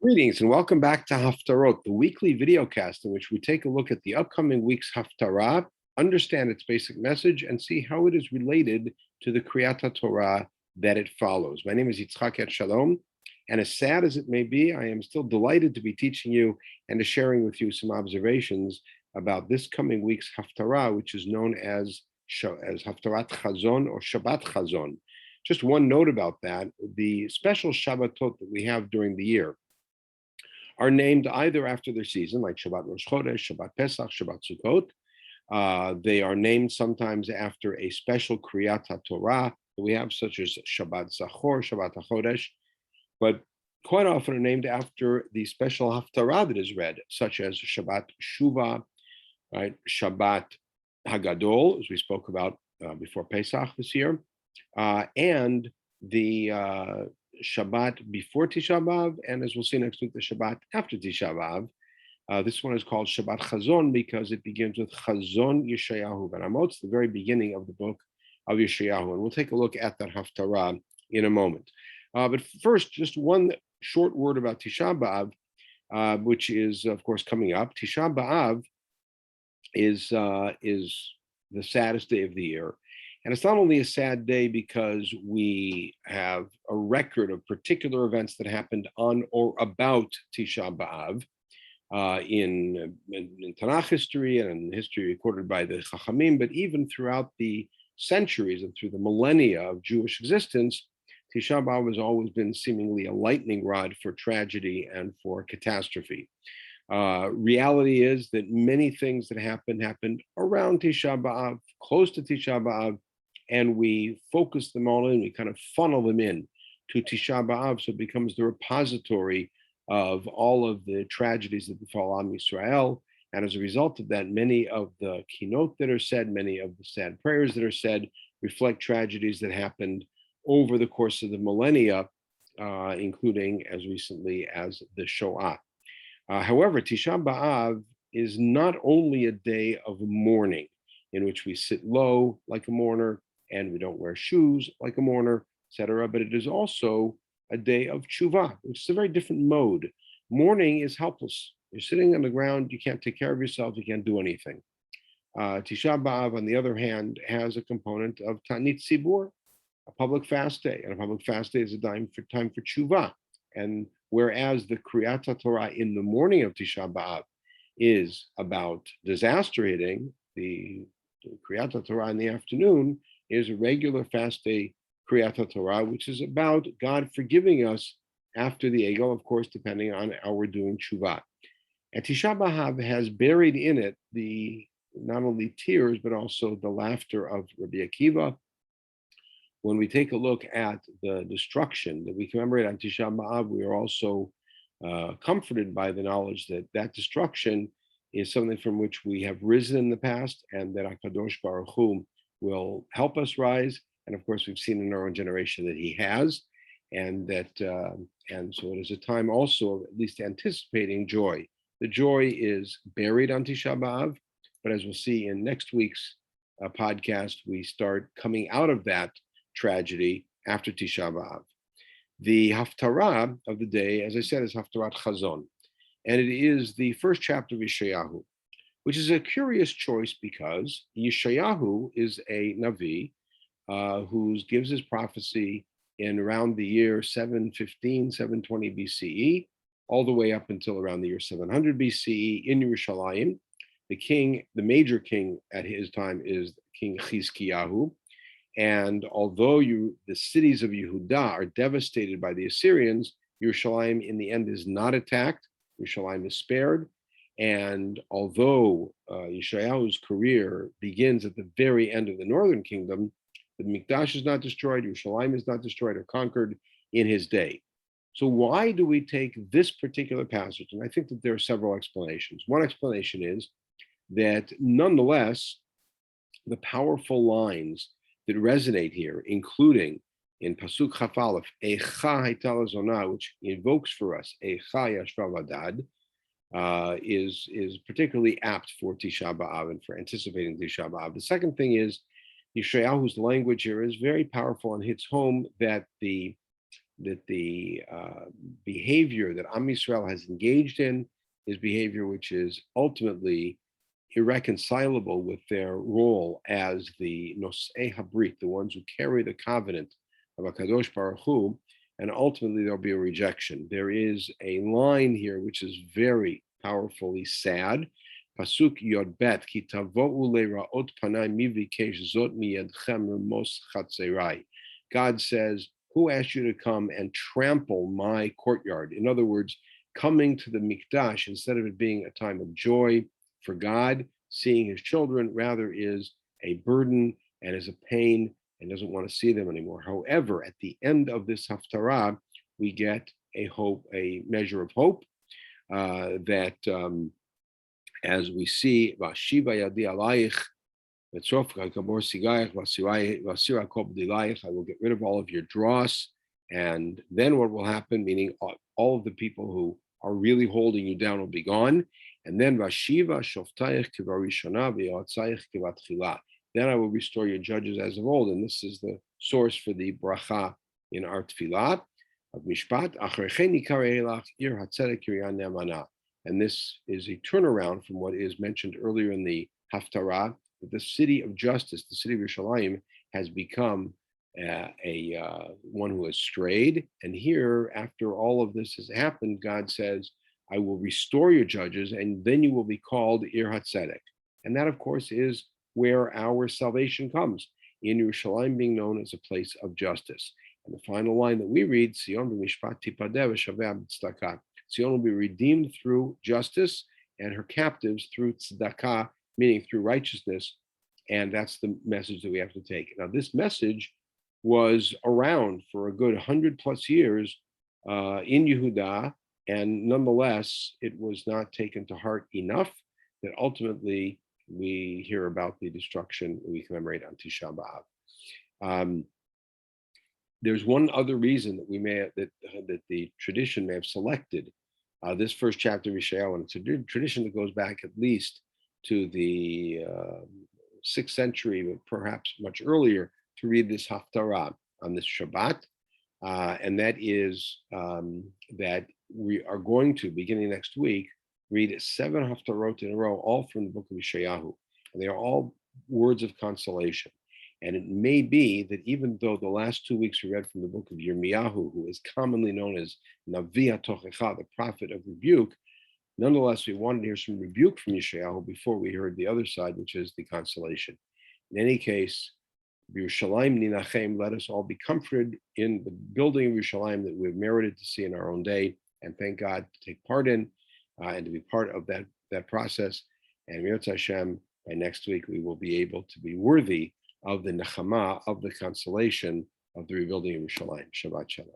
Greetings and welcome back to Haftarot, the weekly videocast in which we take a look at the upcoming week's Haftara, understand its basic message, and see how it is related to the Kriyat Torah that it follows. My name is Yitzchak Etshalom, and as sad as it may be, I am still delighted to be teaching you and to sharing with you some observations about this coming week's Haftara, which is known as Haftarat Chazon or Shabbat Chazon. Just one note about that, the special Shabbatot that we have during the year are named either after their season, like Shabbat Rosh Chodesh, Shabbat Pesach, Shabbat Sukkot. They are named sometimes after a special Kriyat Torah that we have, such as Shabbat Zachor, Shabbat HaChodesh, but quite often are named after the special Haftarah that is read, such as Shabbat Shuvah, right? Shabbat Hagadol, as we spoke about before Pesach this year, and the Shabbat before Tisha Bav, and as we'll see next week, the Shabbat after Tisha Bav. This one is called Shabbat Chazon because it begins with Chazon Yeshayahu Benamot, the very beginning of the book of Yeshayahu, and we'll take a look at that Haftarah in a moment. But first, just one short word about Tisha Bav, which is, of course, coming up. Tisha Bav is the saddest day of the year. And it's not only a sad day because we have a record of particular events that happened on or about Tisha B'Av in Tanakh history and in history recorded by the Chachamim, but even throughout the centuries and through the millennia of Jewish existence, Tisha B'Av has always been seemingly a lightning rod for tragedy and for catastrophe. Reality is that many things that happened around Tisha B'Av, close to Tisha B'Av, and we focus them all in, we kind of funnel them in to Tisha B'Av, so it becomes the repository of all of the tragedies that befall Am Yisrael. And as a result of that, many of the kinot that are said, many of the sad prayers that are said, reflect tragedies that happened over the course of the millennia, including as recently as the Shoah. However, Tisha B'Av is not only a day of mourning, in which we sit low like a mourner, and we don't wear shoes like a mourner, etc. But it is also a day of tshuva, which is a very different mode. Mourning is helpless. You're sitting on the ground, you can't take care of yourself, you can't do anything. Tisha B'Av, on the other hand, has a component of Ta'anit Tzibur, a public fast day. And a public fast day is a time for tshuva. And whereas the Kriyat Torah in the morning of Tisha B'Av is about disaster hitting, the Kriyat Torah in the afternoon is a regular fast day Kriyat Torah, which is about God forgiving us after the Egel, of course, depending on how we're doing tshuva. And Tisha B'Av has buried in it the not only tears, but also the laughter of Rabbi Akiva. When we take a look at the destruction that we commemorate on Tisha B'Av, we are also comforted by the knowledge that that destruction is something from which we have risen in the past, and that HaKadosh Baruch Hu will help us rise. And of course, we've seen in our own generation that he has, and that and so it is a time also of at least anticipating joy. The joy is buried on Tisha B'Av, but as we'll see in next week's podcast, we start coming out of that tragedy after Tisha B'Av. The Haftarah of the day, as I said, is Haftarat Chazon. And it is the first chapter of Yeshayahu, which is a curious choice because Yeshayahu is a Navi who gives his prophecy in around the year 715, 720 BCE, all the way up until around the year 700 BCE in Yerushalayim. The major king at his time is King Chizkiyahu. And although the cities of Yehuda are devastated by the Assyrians, Yerushalayim in the end is not attacked. Yerushalayim is spared. And although Yeshayahu's career begins at the very end of the northern kingdom, the Mikdash is not destroyed, Yerushalayim is not destroyed or conquered in his day. So why do we take this particular passage? And I think that there are several explanations. One explanation is that nonetheless, the powerful lines that resonate here, including in Pasuk Chaf Aleph, Eicha Hayta Lazona, which invokes for us Eicha Yashva Vadad, is particularly apt for Tisha B'Av and for anticipating Tisha B'Av. The second thing is Yeshayahu's language here is very powerful and hits home that the that the behavior that Am Yisrael has engaged in is behavior which is ultimately irreconcilable with their role as the Nosei Habrit, the ones who carry the covenant of HaKadosh Baruch Hu, and ultimately there'll be a rejection. There is a line here which is very powerfully sad. Pasuk Yod Bet, Ki tavo'u le'ra'ot panai mi vikesh zot miyadchem remos chatzerai. God says, who asked you to come and trample my courtyard? In other words, coming to the Mikdash, instead of it being a time of joy for God, seeing his children, rather is a burden and is a pain and doesn't want to see them anymore. However, at the end of this Haftara, we get a hope, a measure of hope that as we see, Vashiva Yadi Alayich, I will get rid of all of your dross. And then what will happen, meaning all of the people who are really holding you down will be gone. And then Vashiva Shoftayich Kivarishana V'Yotzayich Kivatchila. Then I will restore your judges as of old. And this is the source for the bracha in our tefillah of Mishpat. And this is a turnaround from what is mentioned earlier in the Haftara, that the city of justice, the city of Yerushalayim, has become one who has strayed. And here, after all of this has happened, God says, I will restore your judges, and then you will be called Ir HaTzedek. And that, of course, is where our salvation comes, in Yerushalayim being known as a place of justice. And the final line that we read, Sion b'mishpat tipadeh v'shaveh b'tzedakah. Sion will be redeemed through justice, and her captives through tzedakah, meaning through righteousness. And that's the message that we have to take. Now, this message was around for a good 100 plus years in Yehuda, and nonetheless, it was not taken to heart enough that ultimately we hear about the destruction we commemorate on Tisha Bav. There's one other reason that we may that the tradition may have selected this first chapter of Yeshayahu, and it's a tradition that goes back at least to the 6th century, but perhaps much earlier, to read this Haftara on this Shabbat, and that is that we are going to, beginning next week, read 7 Haftarot in a row, all from the book of Yeshayahu, and they are all words of consolation. And it may be that even though the last 2 weeks we read from the book of Yirmiyahu, who is commonly known as Navi HaTochecha, the prophet of rebuke, nonetheless, we wanted to hear some rebuke from Yeshayahu before we heard the other side, which is the consolation. In any case, Yerushalayim Ninachem, let us all be comforted in the building of Yerushalayim that we've merited to see in our own day, and thank God to take part in and to be part of that process. And Mirz Hashem, by next week, we will be able to be worthy of the nechama, of the consolation of the rebuilding of Yerushalayim. Shabbat Shalom.